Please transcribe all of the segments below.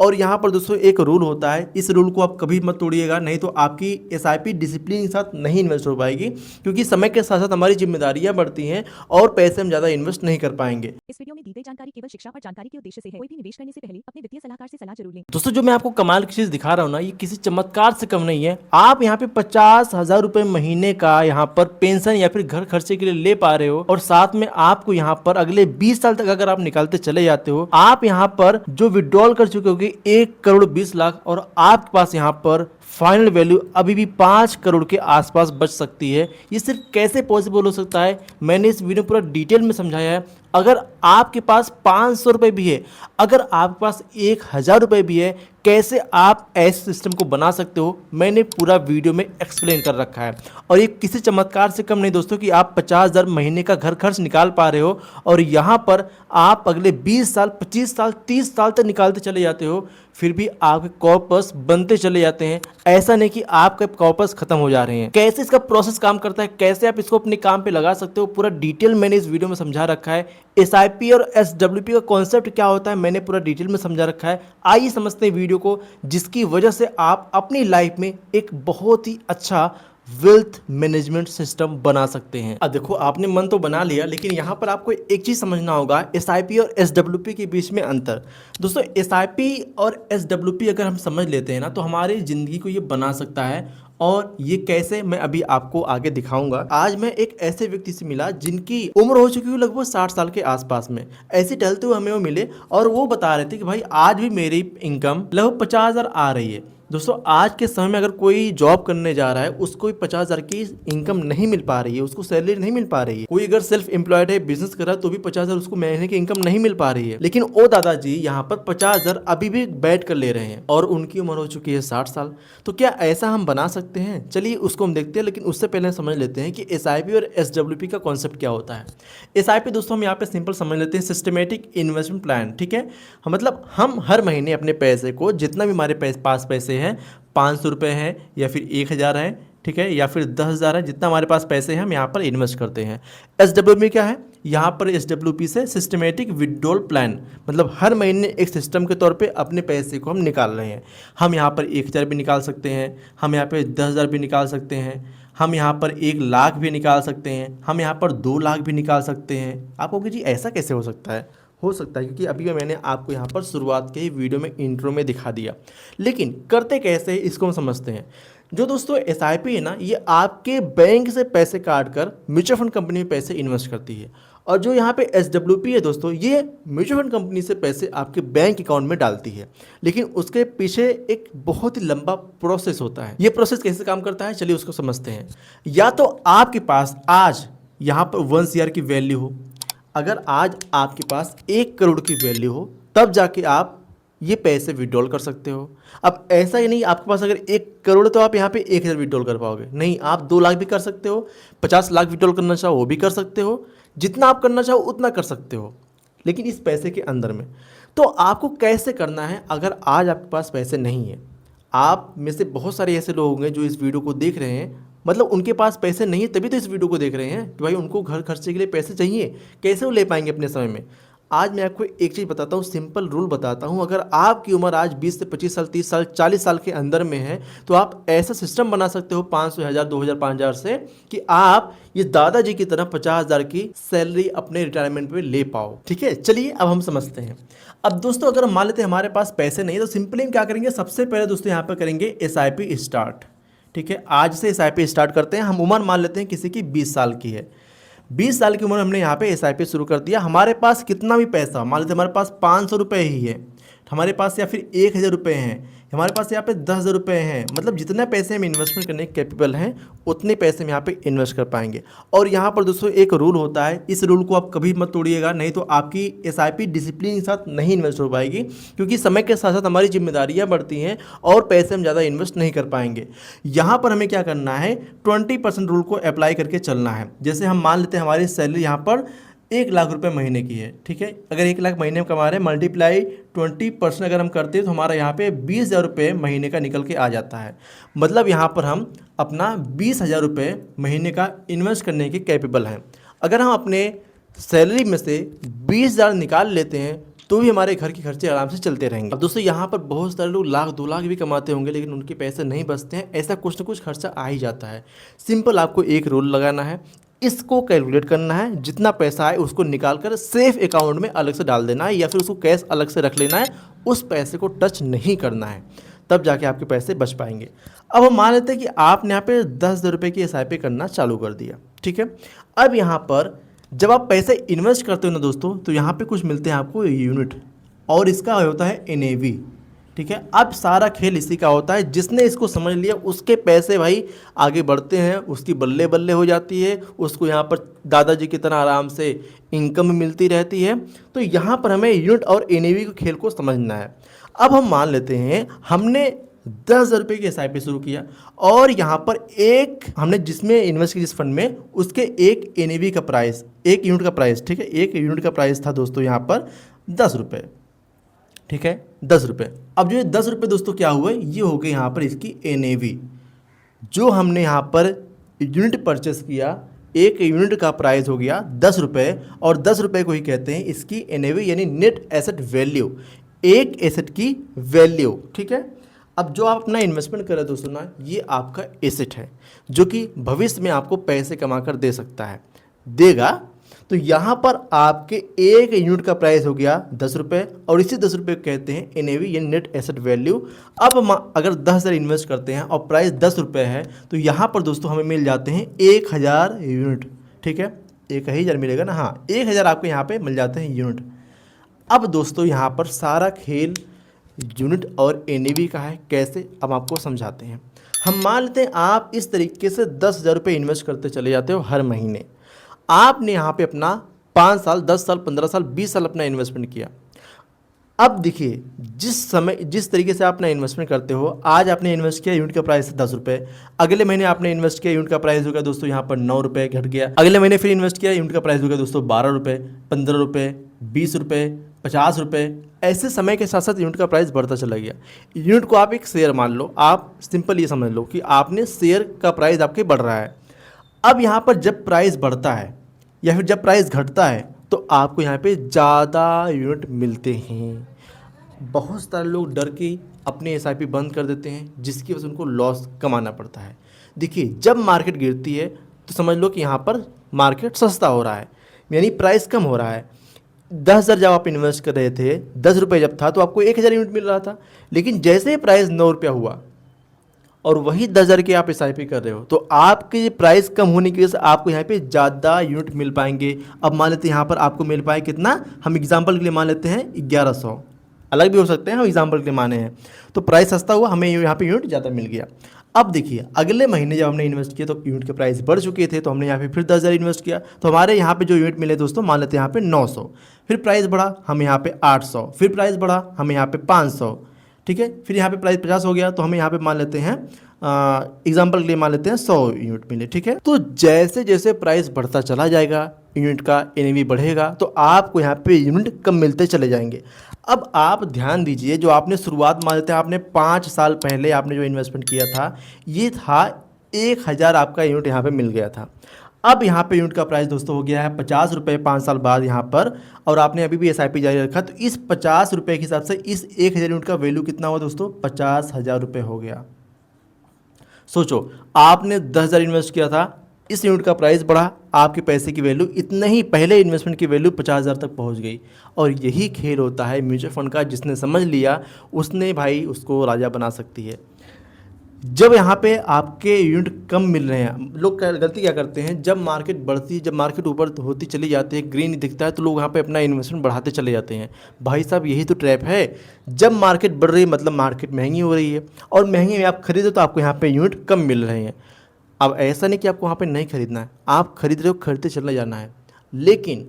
और यहाँ पर दोस्तों एक रूल होता है, इस रूल को आप कभी मत तोड़िएगा, नहीं तो आपकी एसआईपी डिसिप्लिन के साथ नहीं इन्वेस्ट हो पाएगी, क्योंकि समय के साथ साथ हमारी जिम्मेदारियां बढ़ती हैं और पैसे हम ज़्यादा इन्वेस्ट नहीं कर पाएंगे। इस वीडियो में दी गई जानकारी केवल शिक्षा और जानकारी के उद्देश्य से है। कोई भी निवेश करने से पहले अपने वित्तीय सलाहकार से सलाह जरूर लें। दोस्तों जो मैं आपको कमाल की चीज़ दिखा रहा हूँ ना, ये किसी चमत्कार से कम नहीं है। आप यहाँ पे 50,000 रुपये महीने का यहाँ पर पेंशन या फिर घर खर्चे के लिए ले पा रहे हो, और साथ में आपको यहाँ पर अगले 20 साल तक अगर आप निकालते चले जाते हो, आप यहाँ पर जो विड्रॉल कर चुके होगे 1,20,00,000, और आपके पास यहाँ पर फाइनल वैल्यू अभी भी 5 करोड़ के आसपास बच सकती है। ये सिर्फ कैसे पॉसिबल हो सकता है, मैंने इस वीडियो पूरा डिटेल में समझाया है। अगर आपके पास 500 रुपये भी है, अगर आपके पास 1,000 रुपये भी है, कैसे आप ऐसे सिस्टम को बना सकते हो, मैंने पूरा वीडियो में एक्सप्लेन कर रखा है। और ये किसी चमत्कार से कम नहीं दोस्तों कि आप 50,000 महीने का घर खर्च निकाल पा रहे हो, और यहाँ पर आप अगले 20 साल 25 साल 30 साल तक निकालते चले जाते हो, फिर भी आपके कॉर्पस बनते चले जाते हैं। ऐसा नहीं कि आपके कॉर्पस खत्म हो जा रहे हैं। कैसे इसका प्रोसेस काम करता है, कैसे आप इसको अपने काम पे लगा सकते हो, पूरा डिटेल मैंने इस वीडियो में समझा रखा है। एसआईपी और एसडब्ल्यूपी का कॉन्सेप्ट क्या होता है, मैंने पूरा डिटेल में समझा रखा है। आइए समझते हैं वीडियो को, जिसकी वजह से आप अपनी लाइफ में एक बहुत ही अच्छा वेल्थ मैनेजमेंट सिस्टम बना सकते हैं। अब देखो, आपने मन तो बना लिया, लेकिन यहाँ पर आपको एक चीज़ समझना होगा, एसआईपी और एसडब्ल्यूपी के बीच में अंतर। दोस्तों एसआईपी और एसडब्ल्यूपी अगर हम समझ लेते हैं ना, तो हमारी ज़िंदगी को ये बना सकता है। और ये कैसे, मैं अभी आपको आगे दिखाऊंगा। आज मैं एक ऐसे व्यक्ति से मिला जिनकी उम्र हो चुकी है लगभग 60 साल के आसपास में। ऐसे टहलते हुए हमें वो मिले, और वो बता रहे थे कि भाई आज भी मेरी इनकम लगभग 50,000 आ रही है। दोस्तों आज के समय में अगर कोई जॉब करने जा रहा है, उसको 50,000 की इनकम नहीं मिल पा रही है, उसको सैलरी नहीं मिल पा रही है। कोई अगर सेल्फ एम्प्लॉयड है, बिजनेस कर रहा है, तो भी 50,000 उसको महीने की इनकम नहीं मिल पा रही है। लेकिन वो दादाजी यहाँ पर 50,000 अभी भी बैठ कर ले रहे हैं, और उनकी उम्र हो चुकी है 60 साल। तो क्या ऐसा हम बना सकते हैं? चलिए उसको हम देखते हैं, लेकिन उससे पहले समझ लेते हैं कि एसआईपी और एसडब्ल्यूपी का कॉन्सेप्ट क्या होता है। एसआईपी दोस्तों हम यहाँ पे सिंपल समझ लेते हैं, सिस्टमेटिक इन्वेस्टमेंट प्लान। ठीक है, मतलब हम हर महीने अपने पैसे को, जितना भी हमारे पास पैसे हैं, 500 रुपये हैं या फिर 1,000 है, ठीक है, या फिर 10,000 है, जितना हमारे पास पैसे हैं हम यहाँ पर इन्वेस्ट करते हैं। एसडब्ल्यूपी क्या है? यहाँ पर एसडब्ल्यूपी से सिस्टमेटिक विड्रॉल प्लान, मतलब हर महीने एक सिस्टम के तौर पे अपने पैसे को हम निकाल रहे हैं। हम यहाँ पर 1,000 भी निकाल सकते हैं, हम यहाँ पर 10,000 भी निकाल सकते हैं, हम यहाँ पर 1,00,000 भी निकाल सकते हैं, हम यहाँ पर 2,00,000 भी निकाल सकते हैं। आप कहोगे जी ऐसा कैसे हो सकता है? हो सकता है क्योंकि अभी मैंने आपको यहाँ पर शुरुआत के ही वीडियो में इंट्रो में दिखा दिया। लेकिन करते कैसे है इसको हम समझते हैं। जो दोस्तों एसआईपी है ना, ये आपके बैंक से पैसे काट कर म्यूचुअल फंड कंपनी में पैसे इन्वेस्ट करती है। और जो यहाँ पे एसडब्ल्यूपी है दोस्तों, ये म्यूचुअल फंड कंपनी से पैसे आपके बैंक अकाउंट में डालती है। लेकिन उसके पीछे एक बहुत ही लंबा प्रोसेस होता है। ये प्रोसेस कैसे काम करता है, चलिए उसको समझते हैं। या तो आपके पास आज यहाँ पर 1 CR की वैल्यू हो, अगर आज आपके पास 1 करोड़ की वैल्यू हो, तब जाके आप ये पैसे विड्रॉल कर सकते हो। अब ऐसा ही नहीं, आपके पास अगर 1 करोड़ तो आप यहाँ पे 1,000 विड्रॉल कर पाओगे, नहीं, आप 2,00,000 भी कर सकते हो, 50 लाख विड्रॉल करना चाहो वो भी कर सकते हो, जितना आप करना चाहो उतना कर सकते हो, लेकिन इस पैसे के अंदर में। तो आपको कैसे करना है, अगर आज आपके पास पैसे नहीं है, आप में से बहुत सारे ऐसे लोग होंगे जो इस वीडियो को देख रहे हैं, मतलब उनके पास पैसे नहीं है तभी तो इस वीडियो को देख रहे हैं कि भाई उनको घर खर्चे के लिए पैसे चाहिए, कैसे वो ले पाएंगे अपने समय में। आज मैं आपको एक चीज़ बताता हूँ, सिंपल रूल बताता हूँ। अगर आपकी उम्र आज 20 से 25 साल 30 साल 40 साल के अंदर में है, तो आप ऐसा सिस्टम बना सकते हो 500, 1,000, 2,000, 5,000 से, कि आप ये दादाजी की तरह 50,000 की सैलरी अपने रिटायरमेंट में ले पाओ। ठीक है, चलिए अब हम समझते हैं। अब दोस्तों अगर मान लेते हैं हमारे पास पैसे नहीं, तो सिंपली हम क्या करेंगे, सबसे पहले दोस्तों यहाँ पर करेंगे एसआईपी स्टार्ट। ठीक है, आज से एसआईपी स्टार्ट करते हैं। हम उम्र मान लेते हैं किसी की 20 साल की है, 20 साल की उम्र हमने यहाँ पे एसआईपी शुरू कर दिया। हमारे पास कितना भी पैसा, मान लेते हमारे पास 500 रुपये ही है हमारे पास, या फिर 1,000 रुपये हैं हमारे पास, यहाँ पे 10,000 रुपये हैं, मतलब जितने पैसे हम इन्वेस्टमेंट करने के कैपेबल हैं उतने पैसे हम यहाँ पे इन्वेस्ट कर पाएंगे। और यहाँ पर दोस्तों एक रूल होता है, इस रूल को आप कभी मत तोड़िएगा, नहीं तो आपकी एसआईपी डिसिप्लिन के साथ नहीं इन्वेस्ट हो पाएगी, क्योंकि समय के साथ साथ हमारी जिम्मेदारियाँ बढ़ती हैं और पैसे हम ज़्यादा इन्वेस्ट नहीं कर पाएंगे। यहाँ पर हमें क्या करना है, 20% रूल को अप्लाई करके चलना है। जैसे हम मान लेते हैं हमारी सैलरी यहाँ पर 1,00,000 रुपये महीने की है। ठीक है, अगर 1,00,000 महीने में कमा रहे हैं, मल्टीप्लाई 20% अगर हम करते हैं, तो हमारा यहाँ पे 20,000 रुपये महीने का निकल के आ जाता है। मतलब यहाँ पर हम अपना 20,000 रुपये महीने का इन्वेस्ट करने के कैपेबल हैं। अगर हम अपने सैलरी में से 20,000 निकाल लेते हैं, तो भी हमारे घर के खर्चे आराम से चलते रहेंगे। अब दोस्तों यहाँ पर बहुत सारे लोग लाख 2 लाख भी कमाते होंगे, लेकिन उनके पैसे नहीं बचते हैं। ऐसा कुछ ना कुछ खर्चा आ ही जाता है। सिंपल आपको एक रूल लगाना है, इसको कैलकुलेट करना है, जितना पैसा आए उसको निकाल कर सेफ अकाउंट में अलग से डाल देना है, या फिर उसको कैश अलग से रख लेना है। उस पैसे को टच नहीं करना है, तब जाके आपके पैसे बच पाएंगे। अब हम मान लेते हैं कि आपने यहाँ पे 10,000 रुपये की SIP करना चालू कर दिया, ठीक है। अब यहाँ पर जब आप पैसे इन्वेस्ट करते हो ना दोस्तों, तो यहाँ पे कुछ मिलते हैं आपको यूनिट, और इसका होता है NAV, ठीक है। अब सारा खेल इसी का होता है। जिसने इसको समझ लिया उसके पैसे भाई आगे बढ़ते हैं, उसकी बल्ले बल्ले हो जाती है, उसको यहाँ पर दादाजी की तरह आराम से इनकम मिलती रहती है। तो यहाँ पर हमें यूनिट और NAV के खेल को समझना है। अब हम मान लेते हैं हमने 10,000 रुपये की SIP शुरू किया, और यहाँ पर एक हमने जिसमें इन्वेस्ट किया जिस फंड में, उसके एक NAV का प्राइस, एक यूनिट का प्राइस, ठीक है, एक यूनिट का प्राइस था दोस्तों यहाँ पर 10 रुपये, ठीक है, 10 रुपये। अब जो ये 10 रुपये दोस्तों क्या हुए, ये हो गए यहाँ पर इसकी NAV। जो हमने यहाँ पर यूनिट परचेस किया, एक यूनिट का प्राइस हो गया 10 रुपये, और 10 रुपये को ही कहते हैं इसकी NAV, यानी नेट एसेट वैल्यू, एक एसेट की वैल्यू, ठीक है। अब जो आप अपना इन्वेस्टमेंट कर रहे हैं दोस्तों ना, ये आपका एसेट है जो कि भविष्य में आपको पैसे कमा कर दे सकता है, देगा। तो यहाँ पर आपके एक यूनिट का प्राइस हो गया 10 रुपये, और इसी 10 रुपये को कहते हैं NAV, यानी नेट एसेट वैल्यू। अब हम अगर 10,000 इन्वेस्ट करते हैं और प्राइस 10 रुपये है, तो यहाँ पर दोस्तों हमें मिल जाते हैं 1,000 यूनिट, ठीक है, 1,000 मिलेगा ना, हाँ 1,000 आपको यहाँ पे मिल जाते हैं यूनिट। अब दोस्तों यहाँ पर सारा खेल यूनिट और NAV का है। कैसे, अब आपको समझाते हैं। हम मान लेते हैं आप इस तरीके से 10,000 रुपये इन्वेस्ट करते चले जाते हो हर महीने। आपने यहाँ पे अपना 5 साल, 10 साल, 15 साल, 20 साल अपना इन्वेस्टमेंट किया। अब देखिए जिस तरीके से आप अपना इन्वेस्टमेंट करते हो, आज आपने इन्वेस्ट किया, यूनिट का प्राइस है 10 रुपये, अगले महीने आपने इन्वेस्ट किया, यूनिट का प्राइस हो गया दोस्तों यहाँ पर 9 रुपये, घट गया। अगले महीने फिर इन्वेस्ट किया, यूनिट का प्राइस हो गया दोस्तों 12 रुपये, 15 रुपये, 20 रुपये, 50 रुपये। ऐसे समय के साथ साथ यूनिट का प्राइस बढ़ता चला गया। यूनिट को आप एक शेयर मान लो, आप सिंपल ये समझ लो कि आपने शेयर का प्राइस आपके बढ़ रहा है। अब यहाँ पर जब प्राइस बढ़ता है या फिर जब प्राइस घटता है, तो आपको यहाँ पे ज़्यादा यूनिट मिलते हैं। बहुत सारे लोग डर के अपने SIP बंद कर देते हैं, जिसकी वजह से उनको लॉस कमाना पड़ता है। देखिए जब मार्केट गिरती है तो समझ लो कि यहाँ पर मार्केट सस्ता हो रहा है, यानी प्राइस कम हो रहा है। 10,000 जब आप इन्वेस्ट कर रहे थे, 10 रुपये जब था, तो आपको 1,000 यूनिट मिल रहा था। लेकिन जैसे ही प्राइस 9 रुपया हुआ और वही 10,000 की आप SIP कर रहे हो, तो आपके प्राइस कम होने की वजह से आपको यहाँ पे ज़्यादा यूनिट मिल पाएंगे। अब मान लेते हैं यहाँ पर आपको मिल पाए कितना, हम एग्जांपल के लिए मान लेते हैं 1100, अलग भी हो सकते हैं, हम एग्जांपल के लिए माने हैं। तो प्राइस सस्ता हुआ, हमें यहाँ पे यूनिट ज़्यादा मिल गया। अब देखिए अगले महीने जब हमने इन्वेस्ट किया तो यूनिट के प्राइस बढ़ चुके थे, तो हमने यहाँ पे फिर 10,000 इन्वेस्ट किया, तो हमारे यहाँ पे जो यूनिट मिले दोस्तों, मान लेते हैं यहाँ पे 900, फिर प्राइस बढ़ा हमें यहाँ पे 800, फिर प्राइस बढ़ा हमें यहाँ पे 500, ठीक है, फिर यहाँ पे प्राइस 50 हो गया, तो हमें यहाँ पे मान लेते हैं एग्जाम्पल के लिए मान लेते हैं 100 यूनिट मिले, ठीक है। तो जैसे जैसे प्राइस बढ़ता चला जाएगा, यूनिट का NAV बढ़ेगा, तो आपको यहाँ पे यूनिट कम मिलते चले जाएंगे। अब आप ध्यान दीजिए, जो आपने शुरुआत मान लेते हैं आपने 5 साल पहले आपने जो इन्वेस्टमेंट किया था, ये था 1,000 आपका यूनिट यहाँ पे मिल गया था। अब यहाँ पे यूनिट का प्राइस दोस्तों हो गया है 50 रुपये 5 साल बाद यहाँ पर, और आपने अभी भी SIP जारी रखा, तो इस 50 रुपये के हिसाब से इस 1,000 यूनिट का वैल्यू कितना हुआ दोस्तों, 50,000 रुपये हो गया। सोचो आपने 10,000 इन्वेस्ट किया था, इस यूनिट का प्राइस बढ़ा, आपके पैसे की वैल्यू इतना ही, पहले इन्वेस्टमेंट की वैल्यू 50,000 तक पहुंच गई। और यही खेल होता है म्यूचुअल फंड का, जिसने समझ लिया उसने भाई उसको राजा बना सकती है। जब यहाँ पे आपके यूनिट कम मिल रहे हैं, लोग गलती क्या करते हैं, जब मार्केट बढ़ती है, जब मार्केट ऊपर होती चली जाती है, ग्रीन दिखता है, तो लोग यहाँ पे अपना इन्वेस्टमेंट बढ़ाते चले जाते हैं। भाई साहब यही तो ट्रैप है। जब मार्केट बढ़ रही है मतलब मार्केट महंगी हो रही है, और महंगी में आप खरीदो तो आपको यहाँ पे यूनिट कम मिल रहे हैं। अब ऐसा नहीं कि आपको वहाँ पे नहीं खरीदना है, आप खरीद रहे हो, खरीदते चला जाना है। लेकिन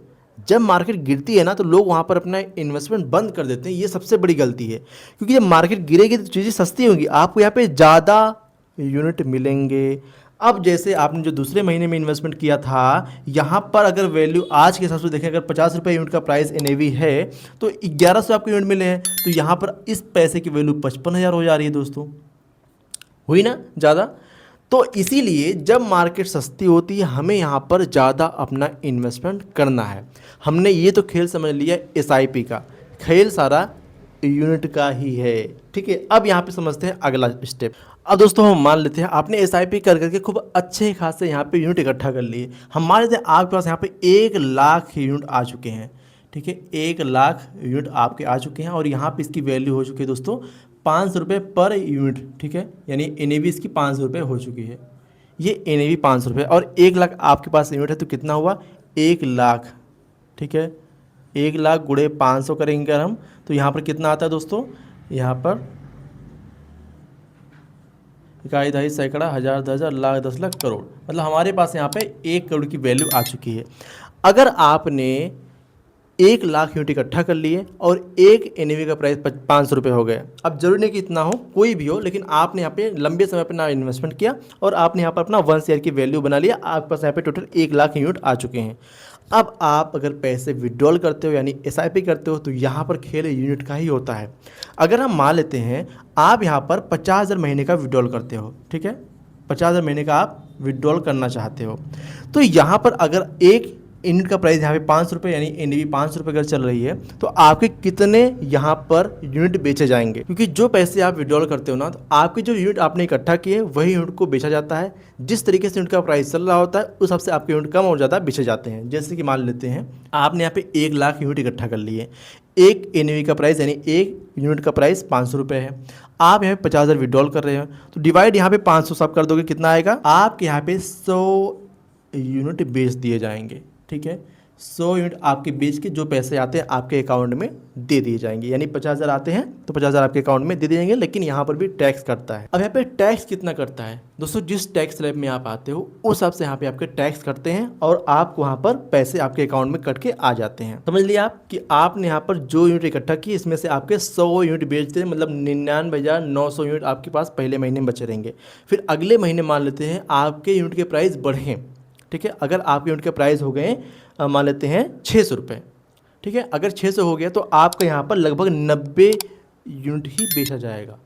जब मार्केट गिरती है ना, तो लोग वहाँ पर अपना इन्वेस्टमेंट बंद कर देते हैं। ये सबसे बड़ी गलती है, क्योंकि जब मार्केट गिरेगी तो चीज़ें सस्ती होंगी, आपको यहाँ पे ज़्यादा यूनिट मिलेंगे। अब जैसे आपने जो दूसरे महीने में इन्वेस्टमेंट किया था, यहाँ पर अगर वैल्यू आज के हिसाब से देखें, अगर 50 रुपये यूनिट का प्राइस NAV है, तो 1100 आपको यूनिट मिले हैं, तो यहाँ पर इस पैसे की वैल्यू 55,000 हो जा रही है दोस्तों, हुई ना ज़्यादा। तो इसीलिए जब मार्केट सस्ती होती है, हमें यहाँ पर ज़्यादा अपना इन्वेस्टमेंट करना है। हमने ये तो खेल समझ लिया SIP का, खेल सारा यूनिट का ही है। ठीक है, अब यहाँ पे समझते हैं अगला स्टेप। अब दोस्तों हम मान लेते हैं आपने एसआईपी कर करके खूब अच्छे खासे यहाँ पे यूनिट इकट्ठा कर लिए। हम मान लेते हैं आपके पास यहाँ पे 1,00,000 यूनिट आ चुके हैं। ठीक है, 1,00,000 यूनिट आपके आ चुके हैं और यहाँ पे इसकी वैल्यू हो चुकी है दोस्तों 500 रुपये पर यूनिट। ठीक है, यानी NAV इसकी 500 रुपये हो चुकी है। ये NAV 500 रुपये और 1,00,000 आपके पास यूनिट है तो कितना हुआ 1,00,000। ठीक है, 1,00,000 गुणे 500 करेंगे अगर हम तो यहाँ पर कितना आता है दोस्तों, यहाँ पर इकाई, दहाई, सैकड़ा, हज़ार, 10,000, लाख, 10 लाख, करोड़। मतलब हमारे पास यहाँ पे 1 करोड़ की वैल्यू आ चुकी है। अगर आपने 1,00,000 यूनिट इकट्ठा कर लिए और एक NAV का प्राइस 500 रुपये हो गया। अब जरूरी नहीं कि इतना हो, कोई भी हो, लेकिन आपने यहाँ पे लंबे समय पर ना इन्वेस्टमेंट किया और आपने यहाँ पर अपना 1 शेयर की वैल्यू बना लिया। आपके पास यहाँ पे टोटल 1,00,000 यूनिट आ चुके हैं। अब आप अगर पैसे विड्रॉल करते हो यानी SIP करते हो तो यहाँ पर खेल यूनिट का ही होता है। अगर हम मान लेते हैं आप यहाँ पर 50,000 महीने का विड्रॉल करते हो। ठीक है, 50,000 महीने का आप विड्रॉल करना चाहते हो तो यहाँ पर अगर एक यूनिट का प्राइस यहाँ पे 500 रुपये यानी NAV 500 रुपये अगर चल रही है तो आपके कितने यहाँ पर यूनिट बेचे जाएंगे, क्योंकि जो पैसे आप विड्रॉल करते हो ना तो आपके जो यूनिट आपने इकट्ठा किए वही यूनिट को बेचा जाता है। जिस तरीके से यूनिट का प्राइस चल रहा होता है उस हिसाब से आपके यूनिट कम और ज़्यादा बेचे जाते हैं। जैसे कि मान लेते हैं आपने यहाँ पे 1,00,000 यूनिट इकट्ठा कर लिए, एक NAV का प्राइस यानी एक यूनिट का प्राइस 500 रुपये है, आप यहाँ पे 50,000 विड्रॉल कर रहे हो तो डिवाइड यहाँ पे 500 सब कर दोगे, कितना आएगा आपके यहाँ पे 100 यूनिट बेच दिए जाएंगे। ठीक है, 100 यूनिट आपके बेच के जो पैसे आते हैं आपके अकाउंट में दे दिए जाएंगे। यानी 50,000 आते हैं तो 50,000 आपके अकाउंट में दे दिए जाएंगे। लेकिन यहाँ पर भी टैक्स कटता है। अब यहाँ पे टैक्स कितना कटता है दोस्तों, जिस टैक्स स्लैब में आप आते हो उस हिसाब से यहाँ पे आपके टैक्स कटते हैं और आपको वहाँ पर पैसे आपके अकाउंट में कट के आ जाते हैं। समझ लिया आप कि आपने यहाँ पर जो यूनिट इकट्ठा की इसमें से आपके 100 यूनिट बेचते हैं, मतलब 99,900 यूनिट आपके पास पहले महीने में बचे रहेंगे। फिर अगले महीने मान लेते हैं आपके यूनिट के प्राइस बढ़ें। ठीक है, अगर आपके यूनिट के प्राइस हो गए मान लेते हैं 600 रुपये। ठीक है, अगर 600 हो गया तो आपका यहाँ पर लगभग 90 यूनिट ही बेचा जाएगा।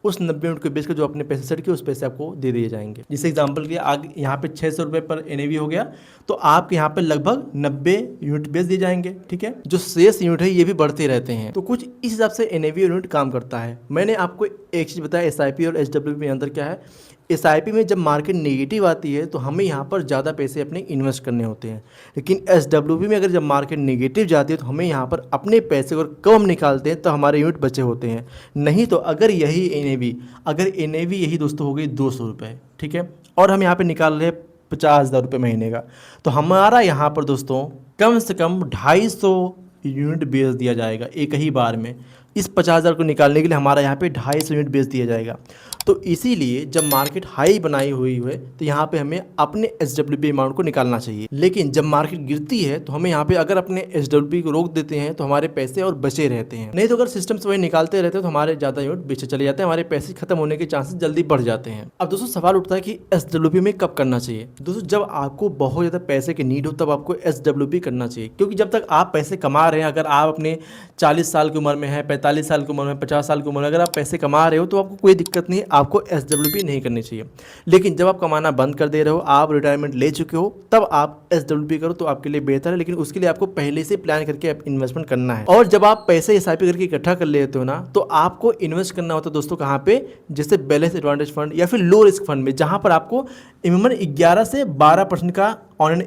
उस 90 यूनिट को बेच कर जो अपने पैसे सेट किए उस पैसे आपको दे दिए जाएंगे। जैसे एग्जांपल के आगे यहाँ पे 600 रुपये पर NAV हो गया तो आपके यहाँ पे लगभग 90 यूनिट बेच दिए जाएंगे। ठीक है, जो शेष यूनिट है ये भी बढ़ते रहते हैं तो कुछ इस हिसाब से NAV यूनिट काम करता है। मैंने आपको एक चीज़ बताया SIP और SWP में अंदर क्या है। SIP में जब मार्केट नेगेटिव आती है तो हमें यहाँ पर ज़्यादा पैसे अपने इन्वेस्ट करने होते हैं, लेकिन SWP में अगर जब मार्केट नेगेटिव जाती है तो हमें यहाँ पर अपने पैसे अगर कम निकालते हैं तो हमारे यूनिट बचे होते हैं। नहीं तो अगर यही NAV यही दोस्तों हो गई 200 रुपये। ठीक है, और हम यहाँ पर निकाल रहे हैं 50,000 रुपये महीने का तो हमारा यहाँ पर दोस्तों कम से कम 250 यूनिट बेच दिया जाएगा एक ही बार में। इस 50,000 को निकालने के लिए हमारा यहाँ पे 250 यूनिट बेच दिया जाएगा। तो इसीलिए जब मार्केट हाई बनाई हुई है तो यहाँ पे हमें अपने SWP अमाउंट को निकालना चाहिए। लेकिन जब मार्केट गिरती है तो हमें यहाँ पे अगर अपने SWP को रोक देते हैं तो हमारे पैसे और बचे रहते हैं। नहीं तो अगर सिस्टम से वही निकालते रहते हैं तो हमारे ज़्यादा यूनिट बेचे चले जाते हैं, हमारे पैसे खत्म होने के चांसेस जल्दी बढ़ जाते हैं। अब दोस्तों सवाल उठता है कि SWP में कब करना चाहिए। दोस्तों जब आपको बहुत ज़्यादा पैसे की नीड हो तब आपको SWP करना चाहिए, क्योंकि जब तक आप पैसे कमा रहे हैं, अगर आप अपने 40 साल की उम्र में है, 45 साल की उम्र में, 50 साल की उम्र में अगर आप पैसे कमा रहे हो तो आपको कोई दिक्कत नहीं, आपको SWP नहीं करनी चाहिए। लेकिन जब आप कमाना बंद कर दे रहे हो, आप रिटायरमेंट ले चुके हो, तब आप SWP करो तो आपके लिए बेहतर है। लेकिन उसके लिए आपको पहले से प्लान करके इन्वेस्टमेंट करना है। और जब आप पैसे SIP करके इकट्ठा कर लेते हो ना तो आपको इन्वेस्ट करना होता है दोस्तों कहाँ पे, जैसे बैलेंस एडवांटेज फंड या फिर लो रिस्क फंड में, जहाँ पर आपको मिनिमम 11 से 12% का ऑन एन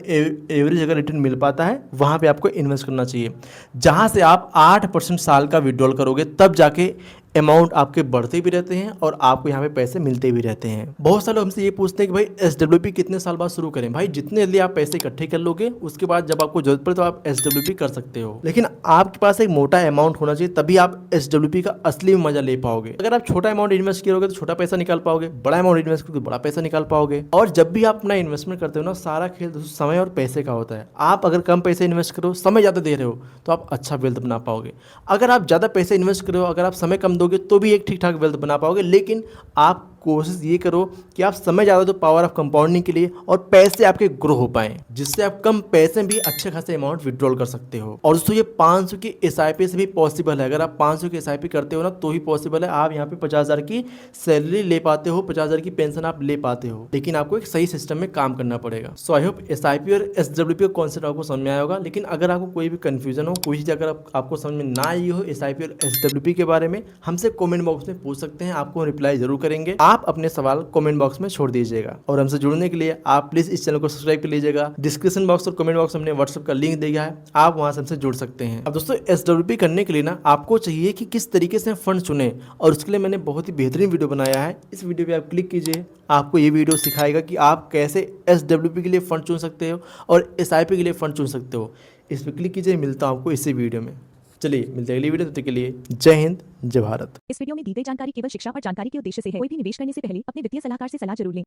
एवरेज अगर रिटर्न मिल पाता है वहाँ पे आपको इन्वेस्ट करना चाहिए। जहाँ से आप 8% साल का विड्रॉल करोगे तब जाके अमाउंट आपके बढ़ते भी रहते हैं और आपको यहाँ पे पैसे मिलते भी रहते हैं। बहुत सारे लोग हमसे ये पूछते हैं कि भाई SWP कितने साल बाद शुरू करें। भाई जितने जल्दी आप पैसे इकट्ठे कर लोगे उसके बाद जब आपको जरूरत पड़े तो आप SWP कर सकते हो, लेकिन आपके पास एक मोटा अमाउंट होना चाहिए, तभी आप SWP का असली मजा ले पाओगे। अगर आप छोटा अमाउंट इन्वेस्ट करोगे तो छोटा पैसा निकाल पाओगे, बड़ा अमाउंट इन्वेस्ट करोगे बड़ा पैसा निकाल पाओगे। और जब भी आप अपना इन्वेस्टमेंट करते हो ना, सारा खेल समय और पैसे का होता है। आप अगर कम पैसे इन्वेस्ट करो, समय ज़्यादा दे रहे हो तो आप अच्छा वेल्थ बना पाओगे। अगर आप ज़्यादा पैसे इन्वेस्ट करो, अगर आप समय कम दोगे तो भी एक ठीक ठाक वेल्थ बना पाओगे, लेकिन आप कोशिश ये करो कि आप समय ज़्यादा दो पावर ऑफ कंपाउंडिंग के लिए और पैसे आपके ग्रो हो पाएं, जिससे आप कम पैसे में भी अच्छे खासे अमाउंट विड्रॉल कर सकते हो। और दोस्तों ये 500 की SIP से भी पॉसिबल है। अगर आप 500 की SIP करते हो ना तो ही पॉसिबल है। आप यहाँ पे 50,000 की सैलरी ले पाते हो, 50,000 की पेंशन आप ले पाते हो, लेकिन आपको एक सही सिस्टम में काम करना पड़ेगा। सो आई होप SIP और SWP का कॉन्सेप्ट आपको समझ में आया होगा। लेकिन अगर आपको कोई भी कंफ्यूजन हो, कोई चीज़ अगर आपको समझ में ना आई हो SIP और SWP के बारे में, हमसे कमेंट बॉक्स में पूछ सकते हैं, आपको रिप्लाई जरूर करेंगे। आप अपने सवाल कमेंट बॉक्स में छोड़ दीजिएगा और हमसे जुड़ने के लिए आप प्लीज इस चैनल को सब्सक्राइब कर लीजिएगा। डिस्क्रिप्शन बॉक्स और कमेंट बॉक्स में हमने व्हाट्सएप का लिंक दिया है, आप वहां से हमसे जुड़ सकते हैं। अब दोस्तों SWP करने के लिए ना आपको चाहिए कि किस तरीके से फंड चुने, और उसके लिए मैंने बहुत ही बेहतरीन वीडियो बनाया है। इस वीडियो पे आप क्लिक कीजिए, आपको ये वीडियो सिखाएगा कि आप कैसे SWP के लिए फंड चुन सकते हो और SIP के लिए फंड चुन सकते हो। इस पर क्लिक कीजिए, मिलता हूं आपको इसी वीडियो में। चलिए मिलते हैं अगली वीडियो, तब तक के लिए जय हिंद जय भारत। इस वीडियो में दी गई जानकारी केवल शिक्षा और जानकारी के उद्देश्य से है। कोई भी निवेश करने से पहले अपने वित्तीय सलाहकार से सलाह जरूर लें।